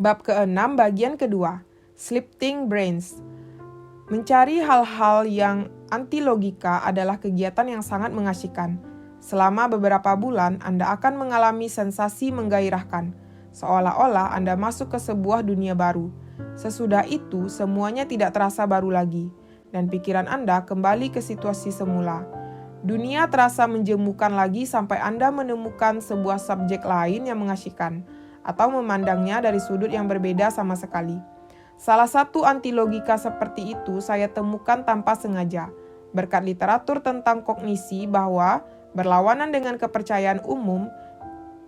Bab ke-6 bagian kedua, Shifting Brains. Mencari hal-hal yang anti logika adalah kegiatan yang sangat mengasyikkan. Selama beberapa bulan, Anda akan mengalami sensasi menggairahkan, seolah-olah Anda masuk ke sebuah dunia baru. Sesudah itu, semuanya tidak terasa baru lagi, dan pikiran Anda kembali ke situasi semula. Dunia terasa menjemukan lagi sampai Anda menemukan sebuah subjek lain yang mengasyikkan, atau memandangnya dari sudut yang berbeda sama sekali. Salah satu anti logika seperti itu saya temukan tanpa sengaja, berkat literatur tentang kognisi bahwa berlawanan dengan kepercayaan umum,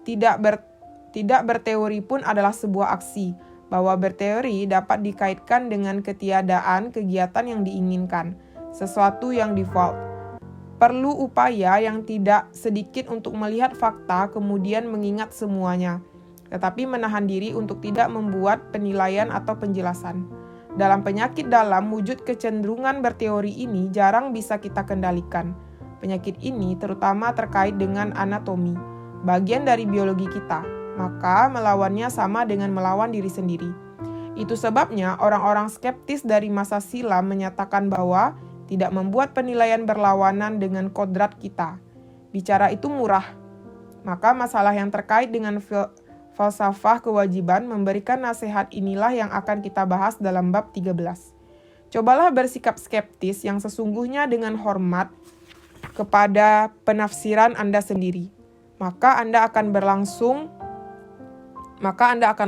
tidak berteori pun adalah sebuah aksi, bahwa berteori dapat dikaitkan dengan ketiadaan kegiatan yang diinginkan, sesuatu yang default. Perlu upaya yang tidak sedikit untuk melihat fakta kemudian mengingat semuanya, tetapi menahan diri untuk tidak membuat penilaian atau penjelasan. Dalam penyakit dalam, wujud kecenderungan berteori ini jarang bisa kita kendalikan. Penyakit ini terutama terkait dengan anatomi, bagian dari biologi kita, maka melawannya sama dengan melawan diri sendiri. Itu sebabnya orang-orang skeptis dari masa silam menyatakan bahwa tidak membuat penilaian berlawanan dengan kodrat kita. Bicara itu murah. Maka masalah yang terkait dengan falsafah kewajiban memberikan nasihat inilah yang akan kita bahas dalam bab 13. Cobalah bersikap skeptis yang sesungguhnya dengan hormat kepada penafsiran Anda sendiri. Maka Anda akan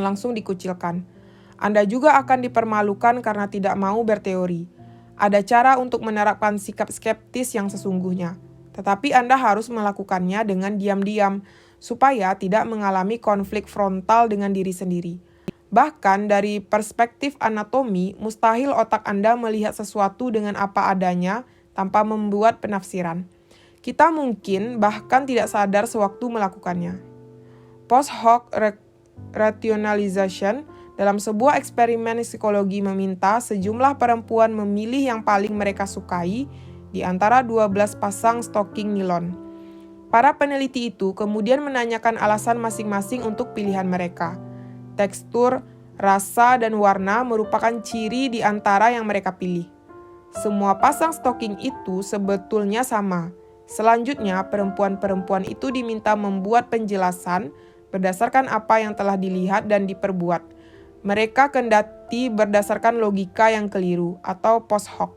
langsung dikucilkan. Anda juga akan dipermalukan karena tidak mau berteori. Ada cara untuk menerapkan sikap skeptis yang sesungguhnya, tetapi Anda harus melakukannya dengan diam-diam, supaya tidak mengalami konflik frontal dengan diri sendiri. Bahkan dari perspektif anatomi, mustahil otak Anda melihat sesuatu dengan apa adanya tanpa membuat penafsiran. Kita mungkin bahkan tidak sadar sewaktu melakukannya. Post hoc rationalization dalam sebuah eksperimen psikologi meminta sejumlah perempuan memilih yang paling mereka sukai di antara 12 pasang stoking nilon. Para peneliti itu kemudian menanyakan alasan masing-masing untuk pilihan mereka. Tekstur, rasa, dan warna merupakan ciri di antara yang mereka pilih. Semua pasang stoking itu sebetulnya sama. Selanjutnya, perempuan-perempuan itu diminta membuat penjelasan berdasarkan apa yang telah dilihat dan diperbuat. Mereka kendati berdasarkan logika yang keliru atau post hoc.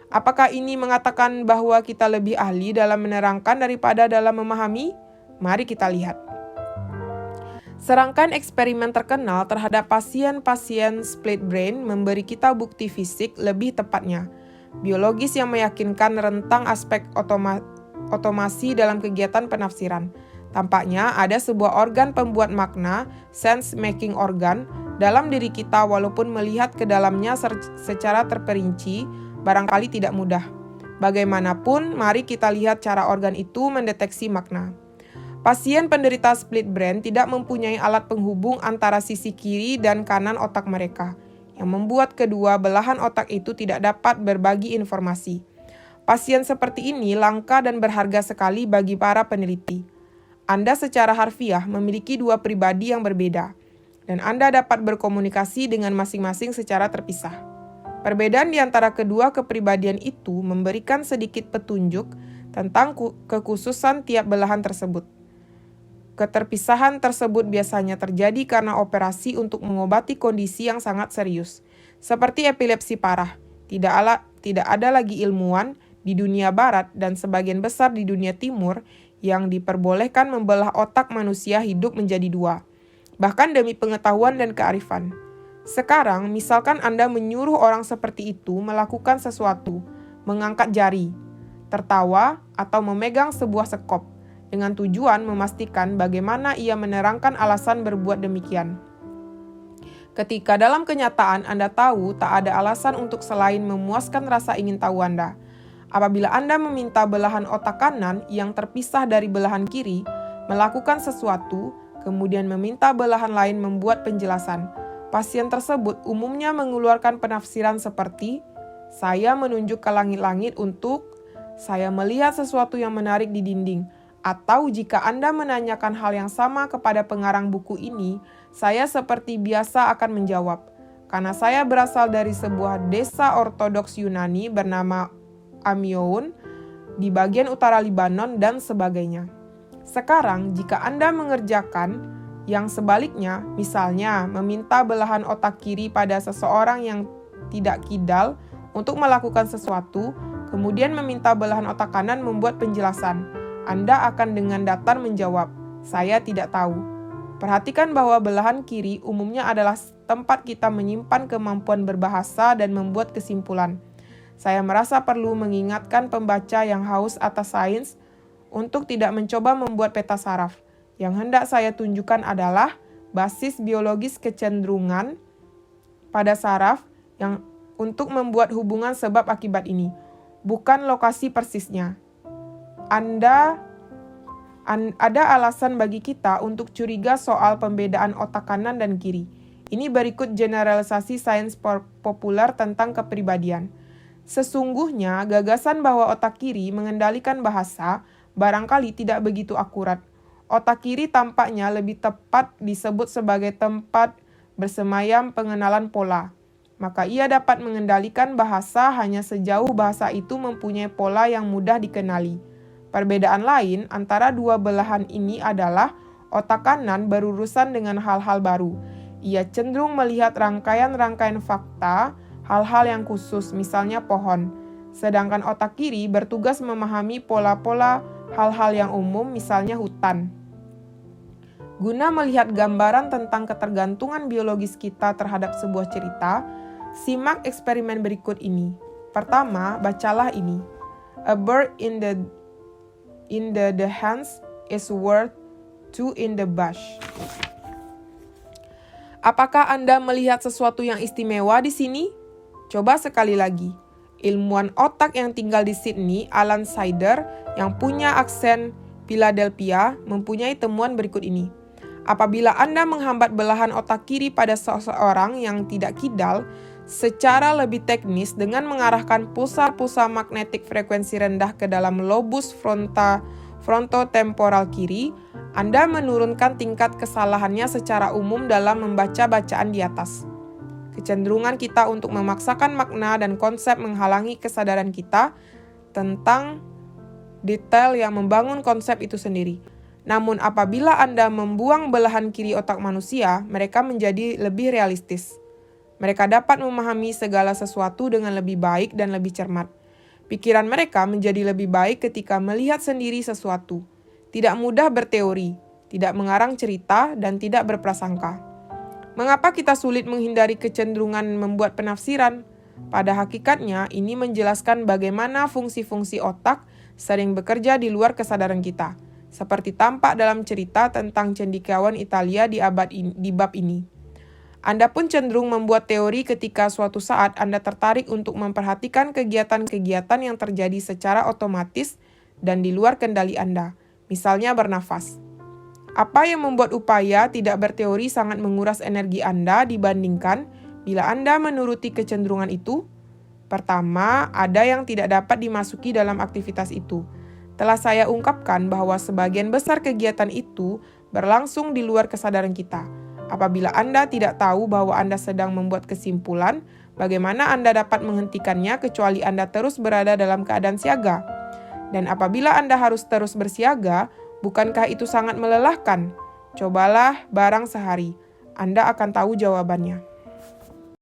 Apakah ini mengatakan bahwa kita lebih ahli dalam menerangkan daripada dalam memahami? Mari kita lihat. Serangkaian eksperimen terkenal terhadap pasien-pasien split brain memberi kita bukti fisik, lebih tepatnya biologis, yang meyakinkan rentang aspek otomasi dalam kegiatan penafsiran. Tampaknya ada sebuah organ pembuat makna, sense-making organ, dalam diri kita walaupun melihat ke dalamnya secara terperinci barangkali tidak mudah. Bagaimanapun, mari kita lihat cara organ itu mendeteksi makna. Pasien penderita split brain tidak mempunyai alat penghubung antara sisi kiri dan kanan otak mereka, yang membuat kedua belahan otak itu tidak dapat berbagi informasi. Pasien seperti ini langka dan berharga sekali bagi para peneliti. Anda secara harfiah memiliki dua pribadi yang berbeda, dan Anda dapat berkomunikasi dengan masing-masing secara terpisah. Perbedaan di antara kedua kepribadian itu memberikan sedikit petunjuk tentang kekhususan tiap belahan tersebut. Keterpisahan tersebut biasanya terjadi karena operasi untuk mengobati kondisi yang sangat serius, seperti epilepsi parah. Tidak ada lagi ilmuwan di dunia barat dan sebagian besar di dunia timur yang diperbolehkan membelah otak manusia hidup menjadi dua, bahkan demi pengetahuan dan kearifan. Sekarang, misalkan Anda menyuruh orang seperti itu melakukan sesuatu, mengangkat jari, tertawa, atau memegang sebuah sekop, dengan tujuan memastikan bagaimana ia menerangkan alasan berbuat demikian. Ketika dalam kenyataan Anda tahu tak ada alasan untuk selain memuaskan rasa ingin tahu Anda. Apabila Anda meminta belahan otak kanan yang terpisah dari belahan kiri melakukan sesuatu, kemudian meminta belahan lain membuat penjelasan, pasien tersebut umumnya mengeluarkan penafsiran seperti, "Saya menunjuk ke langit-langit untuk," "Saya melihat sesuatu yang menarik di dinding," atau jika Anda menanyakan hal yang sama kepada pengarang buku ini, Saya seperti biasa akan menjawab, karena saya berasal dari sebuah desa ortodoks Yunani bernama Amioun di bagian utara Libanon dan sebagainya. Sekarang, jika Anda mengerjakan yang sebaliknya, misalnya meminta belahan otak kiri pada seseorang yang tidak kidal untuk melakukan sesuatu, kemudian meminta belahan otak kanan membuat penjelasan, Anda akan dengan datar menjawab, "Saya tidak tahu." Perhatikan bahwa belahan kiri umumnya adalah tempat kita menyimpan kemampuan berbahasa dan membuat kesimpulan. Saya merasa perlu mengingatkan pembaca yang haus atas sains untuk tidak mencoba membuat peta saraf. Yang hendak saya tunjukkan adalah basis biologis kecenderungan pada saraf yang untuk membuat hubungan sebab akibat ini, bukan lokasi persisnya. Ada alasan bagi kita untuk curiga soal pembedaan otak kanan dan kiri. Ini berikut generalisasi sains populer tentang kepribadian. Sesungguhnya, gagasan bahwa otak kiri mengendalikan bahasa barangkali tidak begitu akurat. Otak kiri tampaknya lebih tepat disebut sebagai tempat bersemayam pengenalan pola. Maka ia dapat mengendalikan bahasa hanya sejauh bahasa itu mempunyai pola yang mudah dikenali. Perbedaan lain antara dua belahan ini adalah otak kanan berurusan dengan hal-hal baru. Ia cenderung melihat rangkaian-rangkaian fakta, hal-hal yang khusus, misalnya pohon. Sedangkan otak kiri bertugas memahami pola-pola hal-hal yang umum, misalnya hutan. Guna melihat gambaran tentang ketergantungan biologis kita terhadap sebuah cerita, simak eksperimen berikut ini. Pertama, bacalah ini. A bird in the hands is worth two in the bush. Apakah Anda melihat sesuatu yang istimewa di sini? Coba sekali lagi. Ilmuwan otak yang tinggal di Sydney, Alan Sider, yang punya aksen Philadelphia, mempunyai temuan berikut ini. Apabila Anda menghambat belahan otak kiri pada seseorang yang tidak kidal, secara lebih teknis dengan mengarahkan pulsar-pulsar magnetik frekuensi rendah ke dalam lobus frontotemporal kiri, Anda menurunkan tingkat kesalahannya secara umum dalam membaca bacaan di atas. Kecenderungan kita untuk memaksakan makna dan konsep menghalangi kesadaran kita tentang detail yang membangun konsep itu sendiri. Namun apabila Anda membuang belahan kiri otak manusia, mereka menjadi lebih realistis. Mereka dapat memahami segala sesuatu dengan lebih baik dan lebih cermat. Pikiran mereka menjadi lebih baik ketika melihat sendiri sesuatu, tidak mudah berteori, tidak mengarang cerita, dan tidak berprasangka. Mengapa kita sulit menghindari kecenderungan membuat penafsiran? Pada hakikatnya, ini menjelaskan bagaimana fungsi-fungsi otak sering bekerja di luar kesadaran kita, seperti tampak dalam cerita tentang cendekiawan Italia di bab ini. Anda pun cenderung membuat teori ketika suatu saat Anda tertarik untuk memperhatikan kegiatan-kegiatan yang terjadi secara otomatis dan di luar kendali Anda, misalnya bernafas. Apa yang membuat upaya tidak berteori sangat menguras energi Anda dibandingkan bila Anda menuruti kecenderungan itu? Pertama, ada yang tidak dapat dimasuki dalam aktivitas itu. Telah saya ungkapkan bahwa sebagian besar kegiatan itu berlangsung di luar kesadaran kita. Apabila Anda tidak tahu bahwa Anda sedang membuat kesimpulan, bagaimana Anda dapat menghentikannya kecuali Anda terus berada dalam keadaan siaga? Dan apabila Anda harus terus bersiaga, bukankah itu sangat melelahkan? Cobalah barang sehari, Anda akan tahu jawabannya.